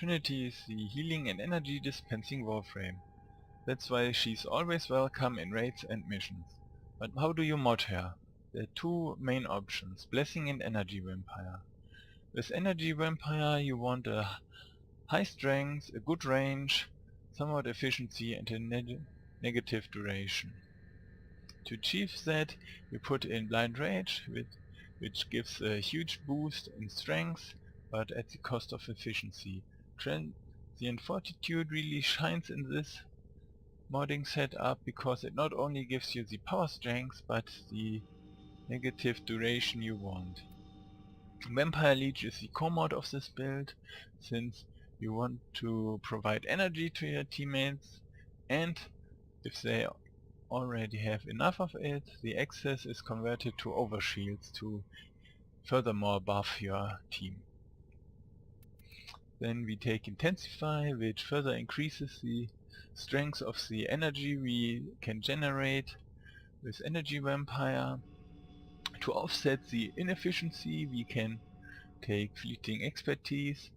Trinity is the healing and energy dispensing warframe. That's why she's always welcome in raids and missions. But how do you mod her? There are two main options, Blessing and Energy Vampire. With Energy Vampire you want a high strength, a good range, somewhat efficiency and a negative duration. To achieve that you put in Blind Rage, which gives a huge boost in strength, but at the cost of efficiency. Transient Fortitude really shines in this modding setup because it not only gives you the power strength but the negative duration you want. Vampire Leech is the core mod of this build, since you want to provide energy to your teammates, and if they already have enough of it, the excess is converted to overshields to furthermore buff your team. Then we take Intensify, which further increases the strength of the energy we can generate with Energy Vampire. To offset the inefficiency we can take Fleeting Expertise,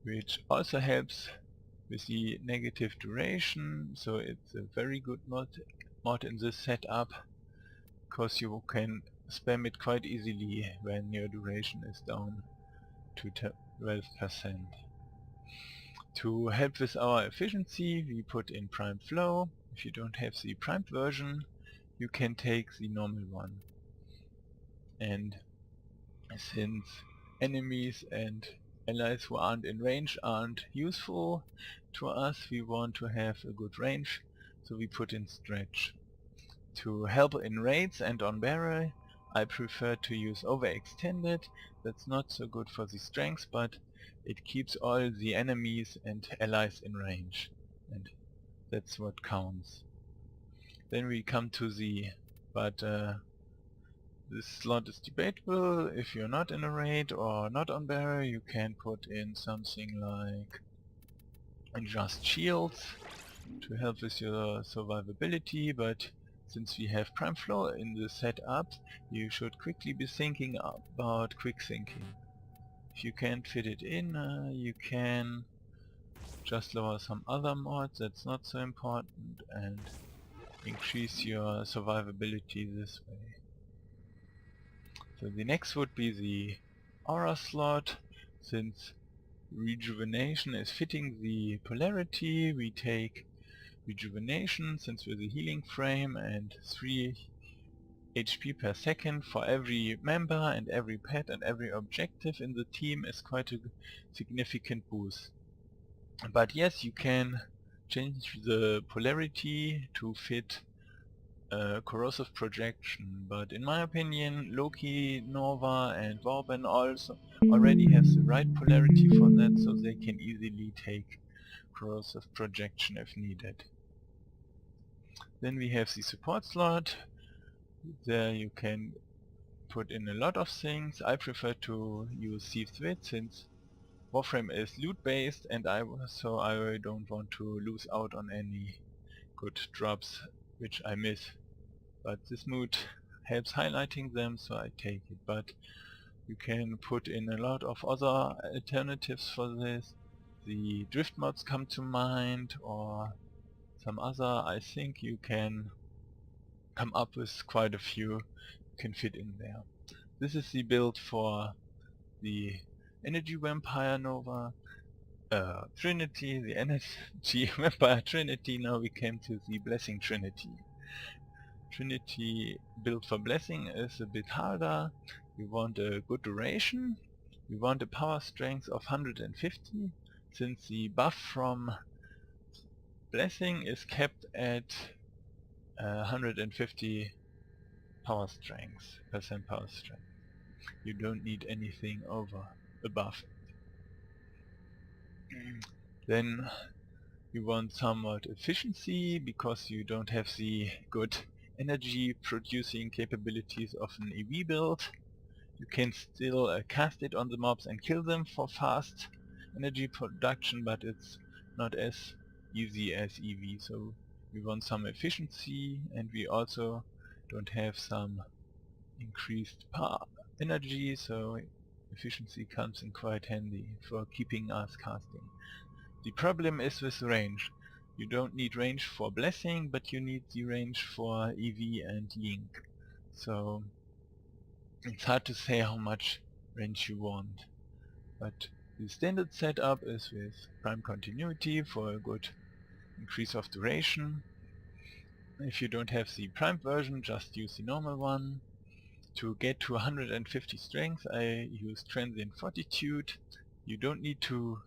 which also helps with the negative duration, so it's a very good mod in this setup, because you can spam it quite easily when your duration is down to 12%. To help with our efficiency we put in Primed Flow. If you don't have the primed version you can take the normal one. And since enemies and allies who aren't in range aren't useful to us, we want to have a good range, so we put in Stretch. To help in raids and on barrel I prefer to use Overextended. That's not so good for the strength, but it keeps all the enemies and allies in range, and that's what counts. Then we come to the this slot is debatable. If you're not in a raid or not on barrel you can put in something like Just Shields to help with your survivability, but since we have Prime Flow in the setup you should quickly be thinking about quick thinking. If you can't fit it in, you can just lower some other mods, that's not so important, and increase your survivability this way. So the next would be the Aura slot. Since Rejuvenation is fitting the polarity, we take Rejuvenation, since we're the healing frame, and 3 HP per second for every member and every pet and every objective in the team is quite a significant boost. But yes, you can change the polarity to fit corrosive projection, but in my opinion Loki, Nova and Vauban also already have the right polarity for that, so they can easily take corrosive projection if needed. Then we have the support slot. There you can put in a lot of things. I prefer to use Thieves' Wit since Warframe is loot based, and so I don't want to lose out on any good drops which I miss. But this mood helps highlighting them, so I take it. But you can put in a lot of other alternatives for this. The drift mods come to mind, or some other. I think you can come up with quite a few you can fit in there. This is the build for the Energy Vampire Nova Trinity, the Energy Vampire Trinity. Now we came to the Blessing Trinity. Trinity build for Blessing is a bit harder. We want a good duration. We want a power strength of 150, since the buff from Blessing is kept at 150 power strength, power strength. You don't need anything above it. Then you want somewhat efficiency, because you don't have the good energy producing capabilities of an EV build. You can still cast it on the mobs and kill them for fast energy production, but it's not as easy as EV, so we want some efficiency, and we also don't have some increased power energy, so efficiency comes in quite handy for keeping us casting. The problem is with range. You don't need range for blessing, but you need the range for EV and Link. So it's hard to say how much range you want. But the standard setup is with prime continuity for a good increase of duration. If you don't have the prime version, just use the normal one. To get to 150 strength I use transient fortitude. You don't need to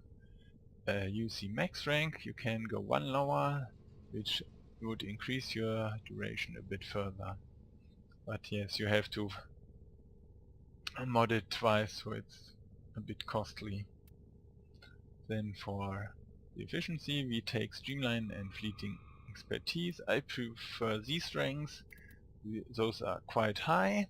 use the max rank, you can go one lower, which would increase your duration a bit further. But yes, you have to mod it twice, so it's a bit costly. Then for the efficiency we take streamline and fleeting expertise. I prefer these ranks, those are quite high,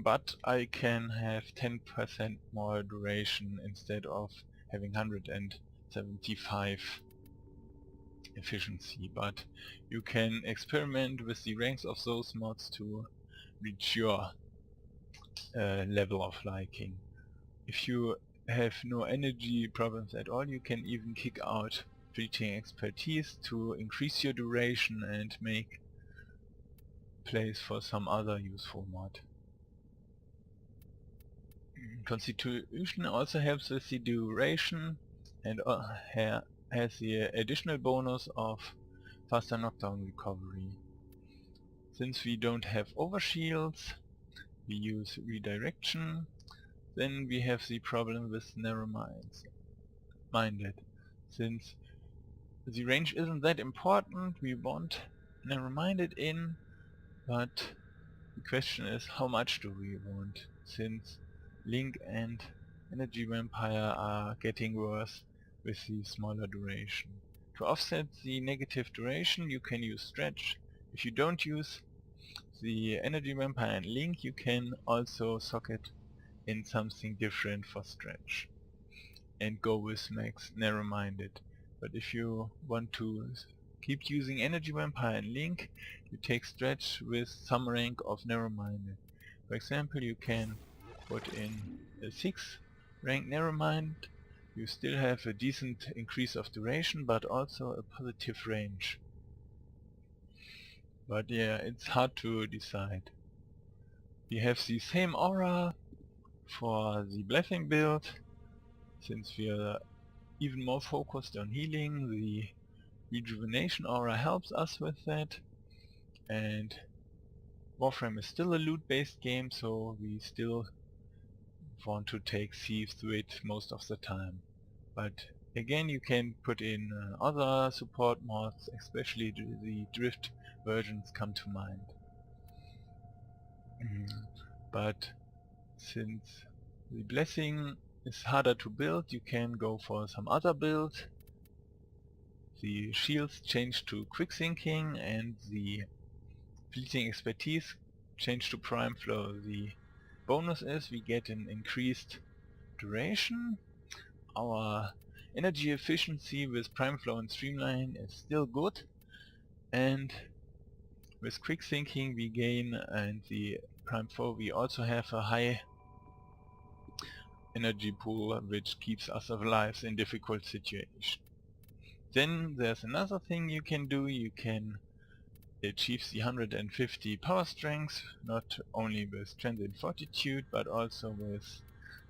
but I can have 10% more duration instead of having 175 efficiency, but you can experiment with the ranks of those mods to reach your level of liking. If you have no energy problems at all, you can even kick out fleeting expertise to increase your duration and make place for some other useful mod. Constitution also helps with the duration and has the additional bonus of faster knockdown recovery. Since we don't have overshields, we use redirection. Then we have the problem with narrow-minded. Since the range isn't that important, we want narrow-minded in, but the question is how much do we want, since Link and Energy Vampire are getting worse with the smaller duration. To offset the negative duration you can use Stretch. If you don't use the Energy Vampire and Link, you can also socket in something different for Stretch and go with max narrow-minded. But if you want to keep using Energy Vampire and Link, you take Stretch with some rank of narrow-minded. For example, you can put in a 6 rank narrow-minded. You still have a decent increase of duration, but also a positive range. But yeah, it's hard to decide. We have the same aura for the blessing build. Since we are even more focused on healing, the rejuvenation aura helps us with that. And Warframe is still a loot-based game, so we still want to take thieves with it most of the time. But again, you can put in other support mods, especially the drift versions come to mind. But since the blessing is harder to build, you can go for some other build. The shields change to quick thinking and the fleeting expertise change to prime flow. The bonus is we get an increased duration. Our energy efficiency with prime flow and streamline is still good, and with quick thinking we gain, and the prime flow we also have a high energy pool which keeps us alive in difficult situations. Then there's another thing you can do. You can achieve the 150 power strength, not only with transient fortitude but also with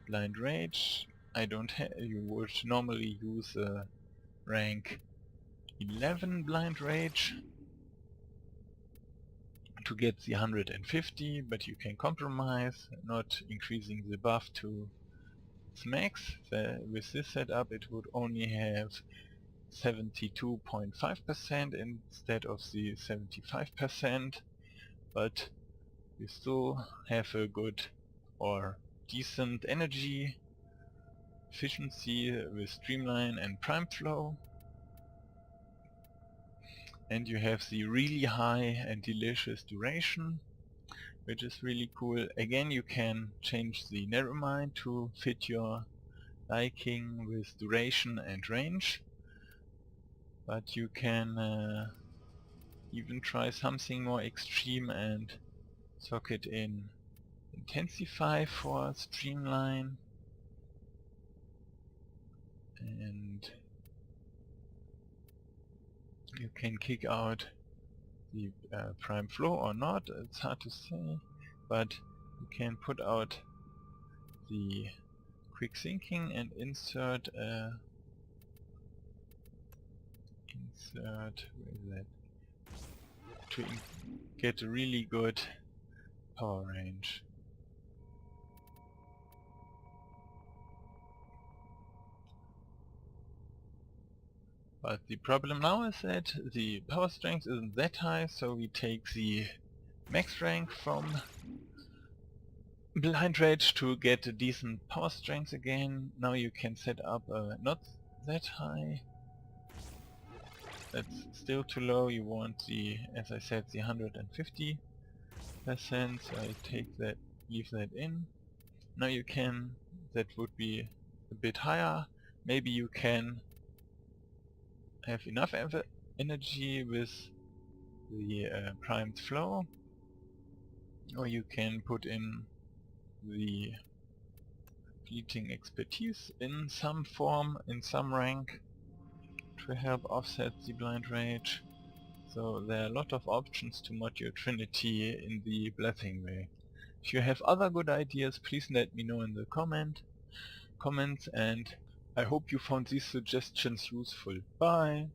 blind rage. You would normally use a rank 11 blind rage to get the 150, but you can compromise, not increasing the buff to its max. With this setup it would only have 72.5% instead of the 75%, but we still have a good or decent energy efficiency with streamline and prime flow, and you have the really high and delicious duration, which is really cool. Again, you can change the narrow-mind to fit your liking with duration and range, but you can even try something more extreme and socket in Intensify for streamline, and you can kick out the prime flow or not, it's hard to say, but you can put out the quick sinking and insert where is that, to get a really good power range. But the problem now is that the power strength isn't that high, so we take the max rank from Blind Rage to get a decent power strength again. Now you can set up not that high. That's still too low. You want the, as I said, the 150%, so I take that, leave that in. Now you can, that would be a bit higher. Maybe you can have enough energy with the primed flow, or you can put in the fleeting expertise in some form, in some rank, to help offset the blind rage. So there are a lot of options to mod your Trinity in the blessing way. If you have other good ideas, please let me know in the comments, and I hope you found these suggestions useful. Bye!